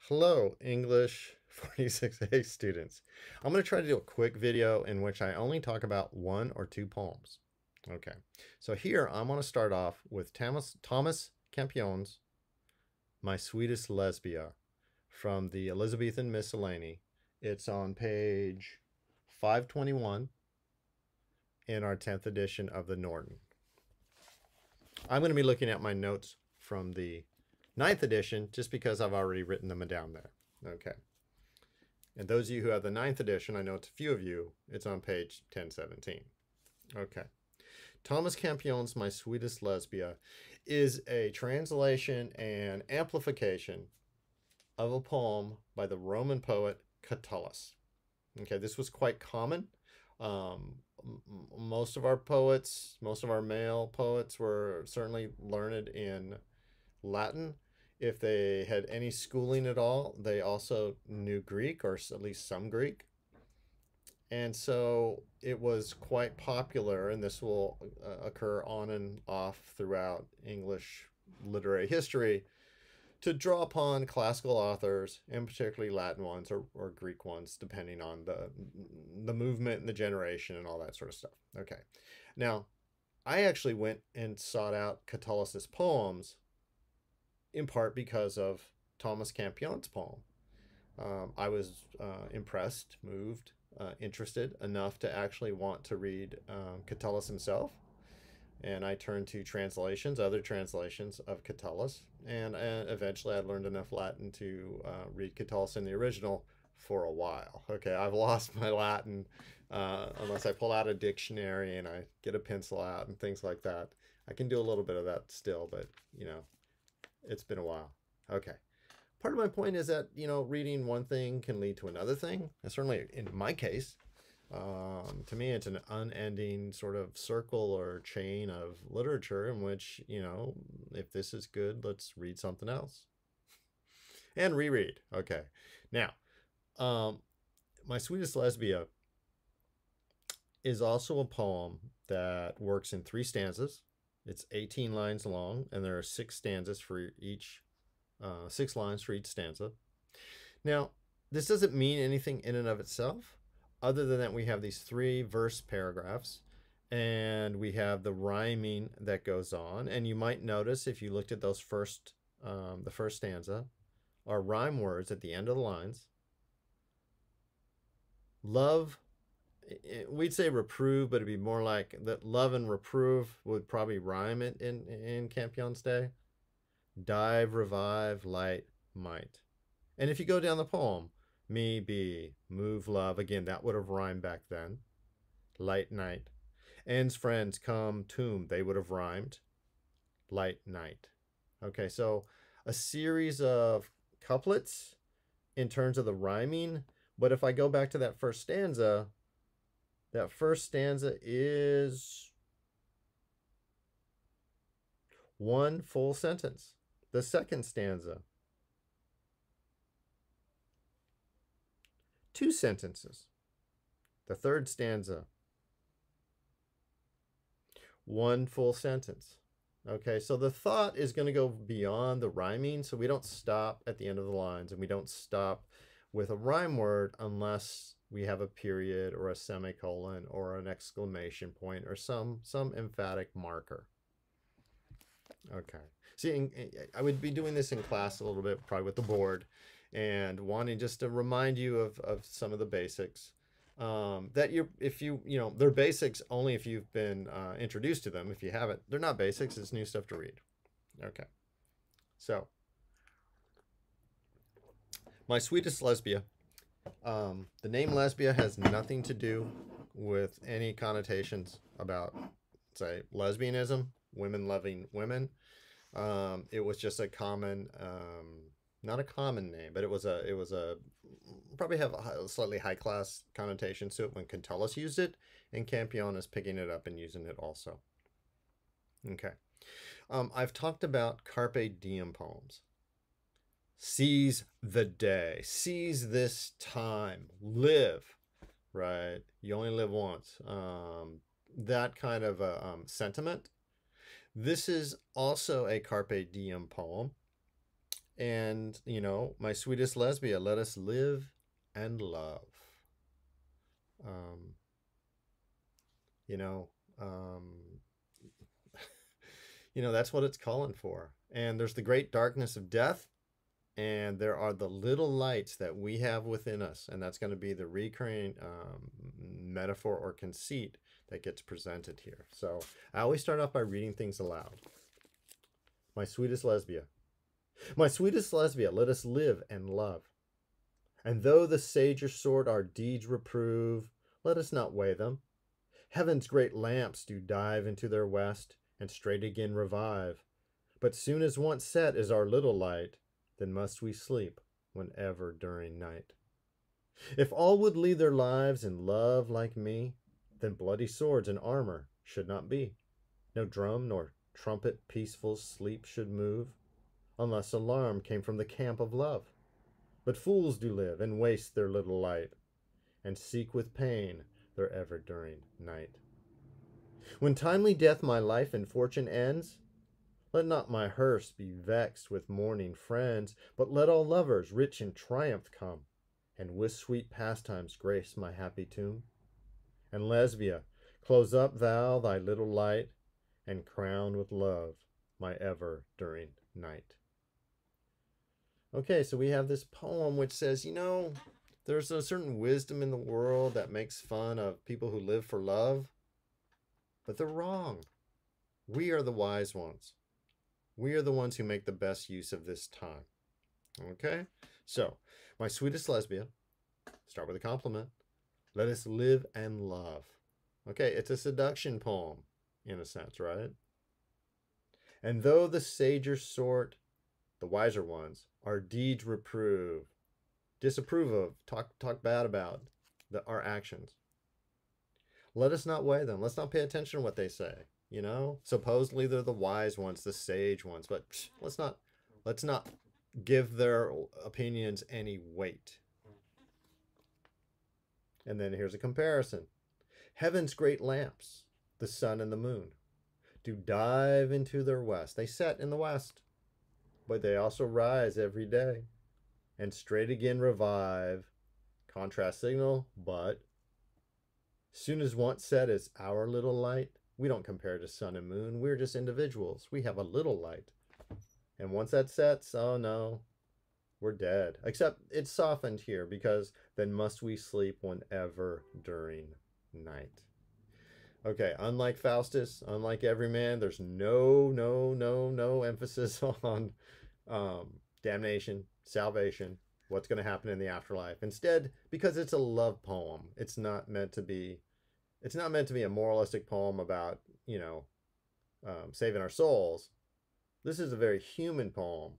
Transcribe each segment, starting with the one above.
Hello, English 46A students. I'm going to try to do a quick video in which I only talk about one or two poems. Okay, so here I'm going to start off with Thomas Campion's My Sweetest Lesbia from the Elizabethan Miscellany. It's on page 521 in our 10th edition of the Norton. I'm going to be looking at my notes from the 9th edition just because I've already written them down there. Okay. And those of you who have the 9th edition, I know it's a few of you, it's on page 1017. Okay. Thomas Campion's My Sweetest Lesbia is a translation and amplification of a poem by the Roman poet Catullus. Okay, this was quite common. Most of our poets, most of our male poets were certainly learned in Latin. If they had any schooling at all, they also knew Greek, or at least some Greek. And so it was quite popular, and this will occur on and off throughout English literary history, to draw upon classical authors, and particularly Latin ones or Greek ones, depending on the movement and the generation and all that sort of stuff. Okay. Now, I actually went and sought out Catullus's poems in part because of Thomas Campion's poem. I was impressed, moved, interested enough to actually want to read Catullus himself. And I turned to translations, other translations of Catullus. And eventually I learned enough Latin to read Catullus in the original for a while. Okay, I've lost my Latin unless I pull out a dictionary and I get a pencil out and things like that. I can do a little bit of that still, but, you know, it's been a while. Okay. Part of my point is that, you know, reading one thing can lead to another thing. And certainly in my case, to me, it's an unending sort of circle or chain of literature in which, you know, if this is good, let's read something else and reread. Okay. Now, My Sweetest Lesbia is also a poem that works in 3 stanzas. It's 18 lines long, and there are 6 stanzas for each, 6 lines for each stanza. Now, this doesn't mean anything in and of itself, other than that we have these 3 verse paragraphs, and we have the rhyming that goes on. And you might notice if you looked at those the first stanza, are rhyme words at the end of the lines. Love, we'd say reprove, but it'd be more like that. Love and reprove would probably rhyme it in Campion's day. Dive, revive, light, might. And if you go down the poem, me, be, move, love, again, that would have rhymed back then. Light, night. Ends, friends, come, tomb, they would have rhymed. Light, night. Okay, so a series of couplets in terms of the rhyming. But if I go back to that first stanza is one full sentence. The second stanza, 2 sentences. The third stanza, 1 full sentence. Okay, so the thought is going to go beyond the rhyming, so we don't stop at the end of the lines, and we don't stop with a rhyme word unless we have a period or a semicolon or an exclamation point or some emphatic marker. Okay. See, I would be doing this in class a little bit, probably with the board, and wanting just to remind you of some of the basics. That if you know, they're basics only if you've been introduced to them. If you haven't, they're not basics. It's new stuff to read. Okay. So, My Sweetest Lesbia. The name Lesbia has nothing to do with any connotations about, say, lesbianism, women loving women. It was just a common, not a common name, but it was a probably have a slightly high class connotation to it when Catullus used it, and Campion is picking it up and using it also. Okay. I've talked about carpe diem poems. Seize the day, seize this time, live, right? You only live once. That kind of a sentiment. This is also a carpe diem poem. And, you know, my sweetest Lesbia, let us live and love. Um, you know, um, that's what it's calling for. And there's the great darkness of death, and there are the little lights that we have within us, and that's going to be the recurring metaphor or conceit that gets presented here. So I always start off by reading things aloud. My sweetest Lesbia. My sweetest Lesbia, let us live and love. And though the sager sort our deeds reprove, let us not weigh them. Heaven's great lamps do dive into their west, and straight again revive. But soon as once set is our little light, then must we sleep whenever during night. If all would lead their lives in love like me, then bloody swords and armor should not be. No drum nor trumpet peaceful sleep should move, unless alarm came from the camp of love. But fools do live and waste their little light, and seek with pain their ever-during night. When timely death my life and fortune ends, let not my hearse be vexed with mourning friends, but let all lovers rich in triumph come, and with sweet pastimes grace my happy tomb. And Lesbia, close up thou thy little light, and crown with love my ever-during night. Okay, so we have this poem which says, there's a certain wisdom in the world that makes fun of people who live for love, but they're wrong. We are the wise ones. We are the ones who make the best use of this time. Okay? So, my sweetest Lesbia, start with a compliment. Let us live and love. Okay, it's a seduction poem, in a sense, right? And though the sager sort, the wiser ones, our deeds disapprove of, talk bad about our actions, let us not weigh them. Let's not pay attention to what they say. Supposedly they're the wise ones, the sage ones, but let's not give their opinions any weight. And then here's a comparison. Heaven's great lamps, the sun and the moon, do dive into their west. They set in the west, but they also rise every day, and straight again revive. Contrast signal, but soon as once set is our little light. We don't compare to sun and moon. We're just individuals. We have a little light. And once that sets, oh no, we're dead. Except it's softened here, because then must we sleep whenever during night. Okay, unlike Faustus, unlike Everyman, there's no emphasis on damnation, salvation, what's going to happen in the afterlife. Instead, because it's a love poem, it's not meant to be a moralistic poem about, saving our souls. This is a very human poem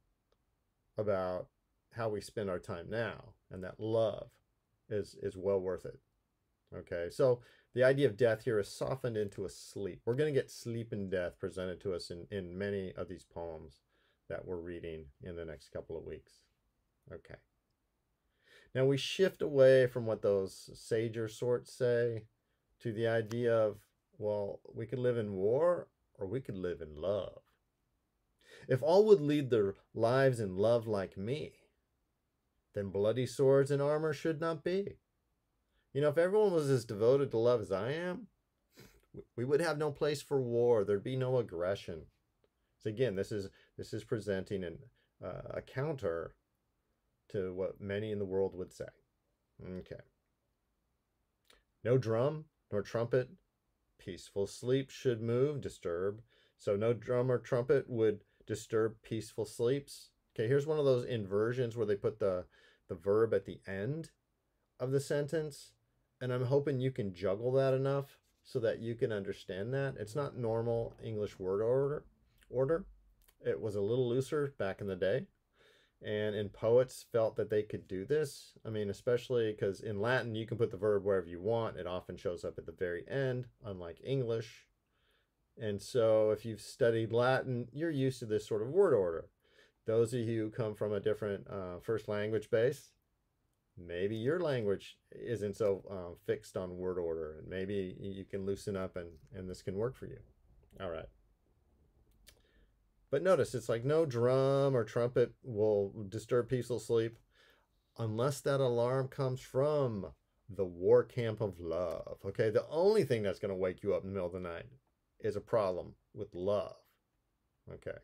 about how we spend our time now, and that love is well worth it. Okay, so the idea of death here is softened into a sleep. We're going to get sleep and death presented to us in many of these poems that we're reading in the next couple of weeks. Okay. Now we shift away from what those sager sorts say to the idea of, well, we could live in war or we could live in love. If all would lead their lives in love like me, then bloody swords and armor should not be. If everyone was as devoted to love as I am, we would have no place for war. There'd be no aggression. So again, this is presenting a counter to what many in the world would say. Okay. No drum nor trumpet, peaceful sleep should disturb. So no drum or trumpet would disturb peaceful sleeps. Okay, here's one of those inversions where they put the verb at the end of the sentence. And I'm hoping you can juggle that enough so that you can understand that. It's not normal English word order. It was a little looser back in the day. And poets felt that they could do this. I mean, especially because in Latin, you can put the verb wherever you want. It often shows up at the very end, unlike English. And so if you've studied Latin, you're used to this sort of word order. Those of you who come from a different first language base, maybe your language isn't so fixed on word order, and maybe you can loosen up and this can work for you. All right. But notice it's like no drum or trumpet will disturb peaceful sleep unless that alarm comes from the war camp of love. Okay, the only thing that's going to wake you up in the middle of the night is a problem with love. Okay.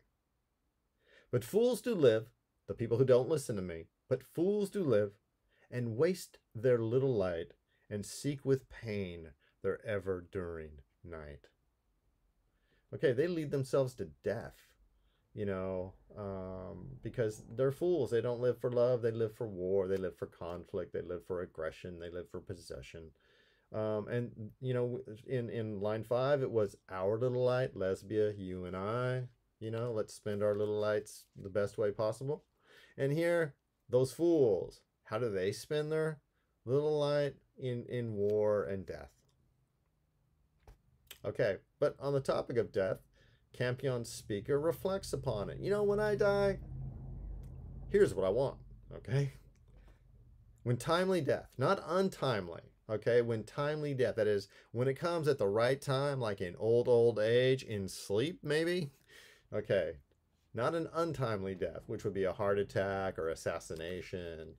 But fools do live, the people who don't listen to me, but fools do live and waste their little light and seek with pain their ever-during night. Okay, they lead themselves to death, because they're fools. They don't live for love. They live for war. They live for conflict. They live for aggression. They live for possession. In line 5, it was our little light, Lesbia, you and I. Let's spend our little lights the best way possible. And here, those fools, how do they spend their little light? In war and death. Okay, but on the topic of death, Campion's speaker reflects upon it. When I die, here's what I want, okay? When timely death, not untimely, okay? When timely death, that is, when it comes at the right time, like in old age, in sleep, maybe, okay? Not an untimely death, which would be a heart attack or assassination,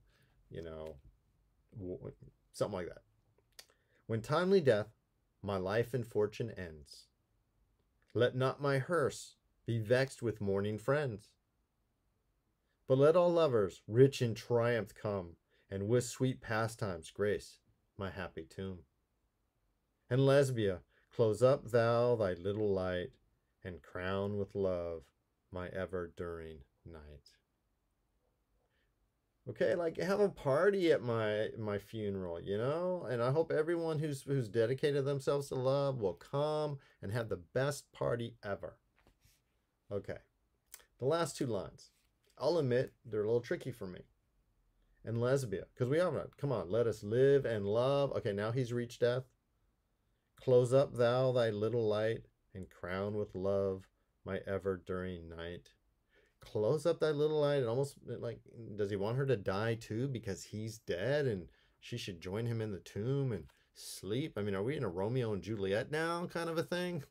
something like that. When timely death, my life and fortune ends. Let not my hearse be vexed with mourning friends. But let all lovers rich in triumph come, and with sweet pastimes grace my happy tomb. And Lesbia, close up thou thy little light, and crown with love my ever-during night. Okay, like have a party at my funeral, and I hope everyone who's dedicated themselves to love will come and have the best party ever. Okay, the last 2 lines, I'll admit they're a little tricky for me. And Lesbia, because we all know, come on, let us live and love. Okay, now he's reached death. Close up thou thy little light, and crown with love my ever-during night. Close up that little light. And almost like, does he want her to die too because he's dead and she should join him in the tomb and sleep? I mean, are we in a Romeo and Juliet now kind of a thing?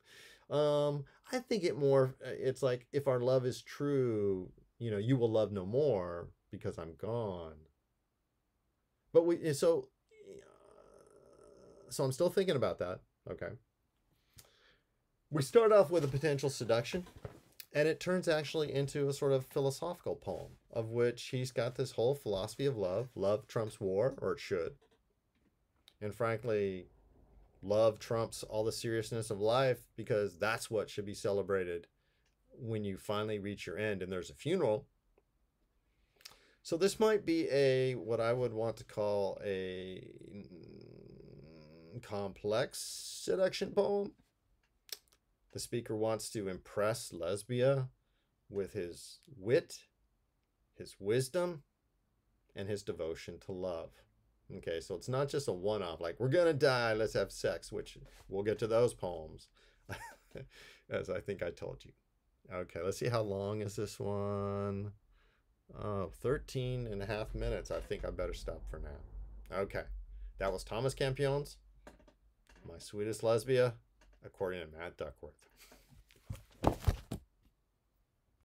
I think it's like, if our love is true, you will love no more because I'm gone. But so I'm still thinking about that. Okay. We start off with a potential seduction. And it turns actually into a sort of philosophical poem, of which he's got this whole philosophy of love. Love trumps war, or it should. And frankly, love trumps all the seriousness of life, because that's what should be celebrated when you finally reach your end and there's a funeral. So this might be what I would want to call a complex seduction poem. The speaker wants to impress Lesbia with his wit, his wisdom, and his devotion to love. Okay, so it's not just a one-off, like, we're gonna die, let's have sex, which we'll get to those poems, as I think I told you. Okay, let's see, how long is this one? Oh, 13.5 minutes. I think I better stop for now. Okay, that was Thomas Campion's My Sweetest Lesbia, according to Matt Duckworth.